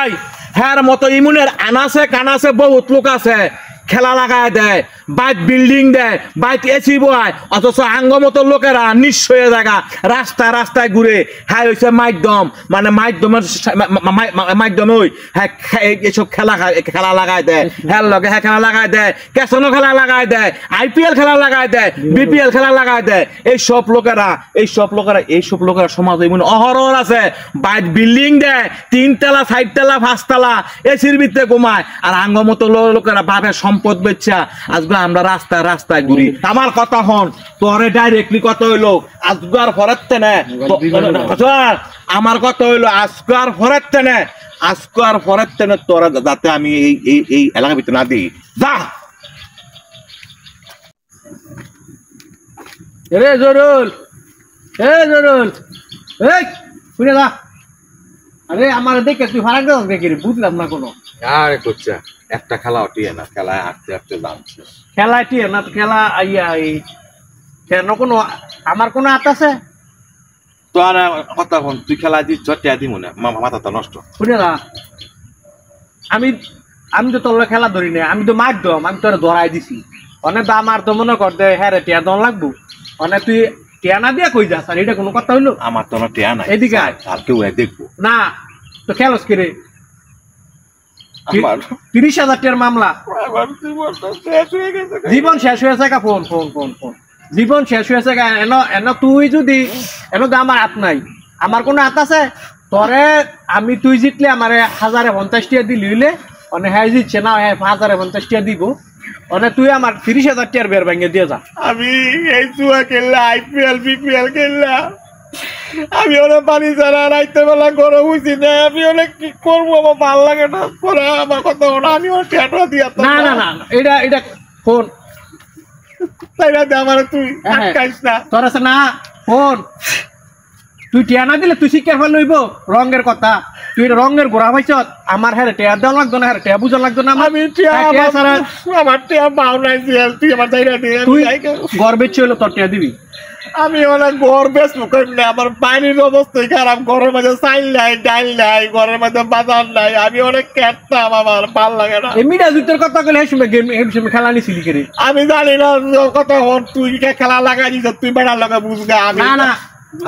ভাই হ্যার মতো ইমুনের আনাসে কানাসে বহুত লোক আছে খেলা লাগায় দেয় বাইক বিল্ডিং দেয় বাইক এসি বয় অথচ আঙ্গ মতো লোকেরা নিঃস্ব হয়ে জায়গা রাস্তায় রাস্তায় ঘুরে হ্যাঁ হয়েছে মাধ্যম মানে মাধ্যমের মাধ্যমে ওই হ্যাঁ এইসব খেলা লাগায় দেয় হ্যাঁ লগে হ্যাঁ খেলা লাগায় দেয় ক্যাসনো খেলা লাগায় দেয় IPL খেলা লাগায় দেয় BPL খেলা লাগায় দেয় এইসব লোকেরা সমাজ এমন অহরহ আছে বাইক বিল্ডিং দেয় 3 তলা 4 তলা 5 তলা এসির ভিতরে ঘুমায় আর আঙ্গ মতো লোকেরা ভাবে সম্পদ বেচা আজকে আমরা রাস্তায় রাস্তায় ঘুরি আমার কথা হন তোরে ডাইরেক্টলি কথা হইলো আজগার ফরাতে না আমার কথা হইলো আজগার ফরাতে না তোরা যাতে আমি এই এলাকার ভিতরে না দিই যা রে জরুল এই শুনে যা আরে আমার দেখে তুই ফারাক দাও দেখি বুঝলাম না কোনো আরে কোচ্চা একটা খেলা ওটিয়ে না খেলায় আটতে দামছে খেলায় টিয়ে না খেলা আইয়া এই কেন কোনো আমার কোনো হাত আছে তো আর কথা হন তুই খেলা দিচ্ছ টিয়া দি মনে মাথাটা নষ্ট শুনে না আমি তো তোর খেলা ধরি না আমি তো মাধ্যম আমি তোর ধরাই দিছি অনেক দাম আর তো মনে কর দে হ্যাঁ রে টিয়া দন লাগবো অনেক তুই টিয়া না দিয়া কই যাস আর এটা কোনো কথা হইলো আমার তো টিয়া নাই এদিকে আর কেউ দেখবো না তো খেলোস কি রে 30,000 টাকার মামলা জীবন শেষ হয়েছে কা ফোন জীবন শেষ হয়েছে কা এন তুই যদি এন তো আমার হাত নাই আমার কোনো হাত আছে তরে আমি তুই জিতলে আমার 1050 টাকা দিলি হইলে অনেক হ্যাঁ জিতছে না 1050 টাকা দিব অনেক তুই আমার 30,000 টাকার বের ভেঙে দিয়ে যা আমি এই জুয়া খেললা IPL BPL খেললা আমি অনেক পানি ছাড়া রাইতে বেলা গরম হয়েছি না আমি অনেক কি করবো আমার ভাল লাগে না পরে আমার কথা ওরা আমি ওর টেটা দিয়া না না না এটা ফোন তাই না আমার তুই আটকাইস না তোর আছে না ফোন তুই টিয়া না দিলে তুই শিক্ষার ফল লইব রঙের কথা তুই রঙের গোড়া পাইছ আমার হ্যাঁ টিয়া দেওয়া লাগতো না হ্যাঁ টিয়া বুঝা লাগতো না আমি আমার টিয়া পাও নাই তুই আমার চাইরা দিয়ে তুই গর্বের ছিল তোর টিয়া দিবি আমি অনেক গর্বের না আমার পানির অবস্থাই খারাপ ঘরের মাঝে চাইল নাই ডাইল নাই ঘরের মাঝে বাজার নাই আমি অনেক ক্যাটতাম আমার ভাল লাগে না এমনিটা যুদ্ধের কথা বলে গেম খেলা নিছিলি করে আমি জানি না কথা হন তুই খেলা লাগাই দিছ তুই বেড়ার লাগা বুঝগা আমি না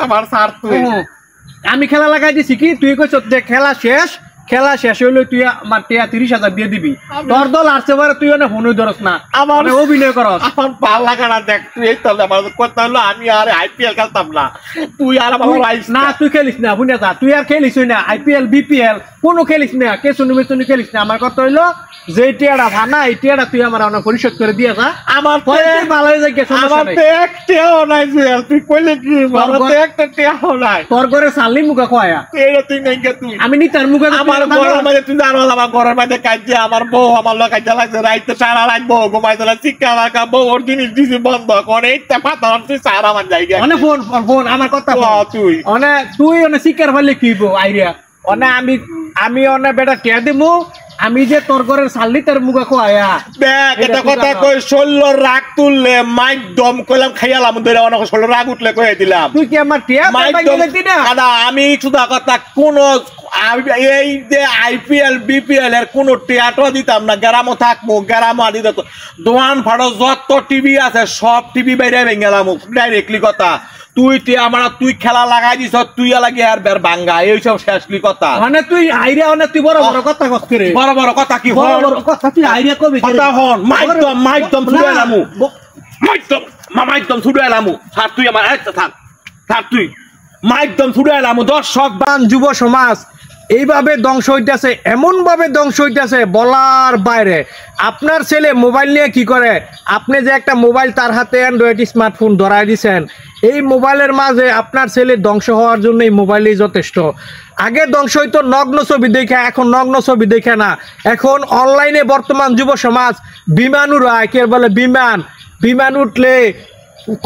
আমার স্যার তুই আমি খেলা লাগাই দিছি কি তুই কইছ যে খেলা শেষ হইলে তুই আমার 30,000 দিয়ে দিবি তোর দল আসছে পরে তুই অনেক ফোন ধরস না আমার অভিনয় করস আমার ভাল লাগে না দেখ তুই এই তাহলে আমার কথা হলো আমি আর IPL খেলতাম না তুই আর আমার না তুই খেলিস না বুঝে যা তুই আর খেলিস না IPL BPL কোনো খেলিস না কে শুনি খেলিস না আমার কথা হইলো যে টিয়াটা ভানা এই টিয়াটা তুই আমার অনেক পরিশোধ করে দিয়ে যা আমার ভালো হয়ে যায় আমার টিয়াও নাই তুই কইলে কি আমার একটা টিয়াও নাই তোর ঘরে সালি মুখা খোয়া এইটা তুই নাই তুই আমি নি তার মুখে আমার ঘরের মাঝে তুই জানো আমার ঘরের মাঝে কাজে আমার বউ আমার লোক কাজে লাগছে রাইতে সারা রাত বউ ঘুমাইতে শিক্ষা মাকা বউ ওর জিনিস দিছি বন্ধ করে এইটা পাতা তুই সারা আমার জায়গা অনেক ফোন আমার কথা তুই তুই অনেক শিক্ষার ফলে কি আইডিয়া অনেক আমি অনেক বেটা টিয়া দিমু আমি যে তোর ঘরের সাল্লি তার মুখে খোয়া দেখ এটা কথা কই ষোলোর রাগ তুললে মাইক দম কইলাম খাইয়ালাম ধরে অনেক ষোলো রাগ উঠলে কয়ে দিলাম তুই কি আমার টিয়া দাদা আমি শুধু কথা কোন এই যে IPL BPL এর কোন টিয়াটো দিতাম না গ্রামও থাকবো গ্রামও দিত দোয়ান ফাড়ো যত টিভি আছে সব টিভি বাইরে ভেঙে গেলাম ডাইরেক্টলি কথা তুই তুই খেলা লাগাই দিছ তুই লাগে আর বের ভাঙ্গা এইসব শেষলি কথা মানে তুই আইডিয়া অনেক তুই বড় বড় কথা কস করে বড় বড় কথা কি বড় বড় কথা তুই আইডিয়া কবি কথা হন মাইকদম ছুড়ে এলামু মাইকদম ছুড়ে এলামু স্যার তুই আমার থাক তুই মাইকদম ছুড়ে এলামু দর্শক বান যুব সমাজ এইভাবে ধ্বংস হইতেছে এমন ভাবে ধ্বংস হইতেছে বলার বাইরে আপনার ছেলে মোবাইল নিয়ে কি করে আপনি যে একটা মোবাইল তার হাতে অ্যান্ড্রয়েড স্মার্টফোন ধরাই দিয়েছেন এই মোবাইলের মাঝে আপনার ছেলে ধ্বংস হওয়ার জন্য এই মোবাইলই যথেষ্ট আগে ধ্বংস হইতো নগ্ন ছবি দেখে এখন নগ্ন ছবি দেখে না এখন অনলাইনে বর্তমান যুব সমাজ বিমান উড়ায় কে বলে বিমান উঠলে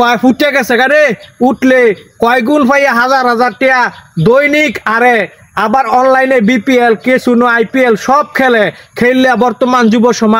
কয় ফুটে গেছে গারে উঠলে কয় গুণ পাইয়া হাজার টাকা দৈনিক আরে আবার অনলাইনে BPL কেসুনো IPL সব খেললে বর্তমান যুব সমাজ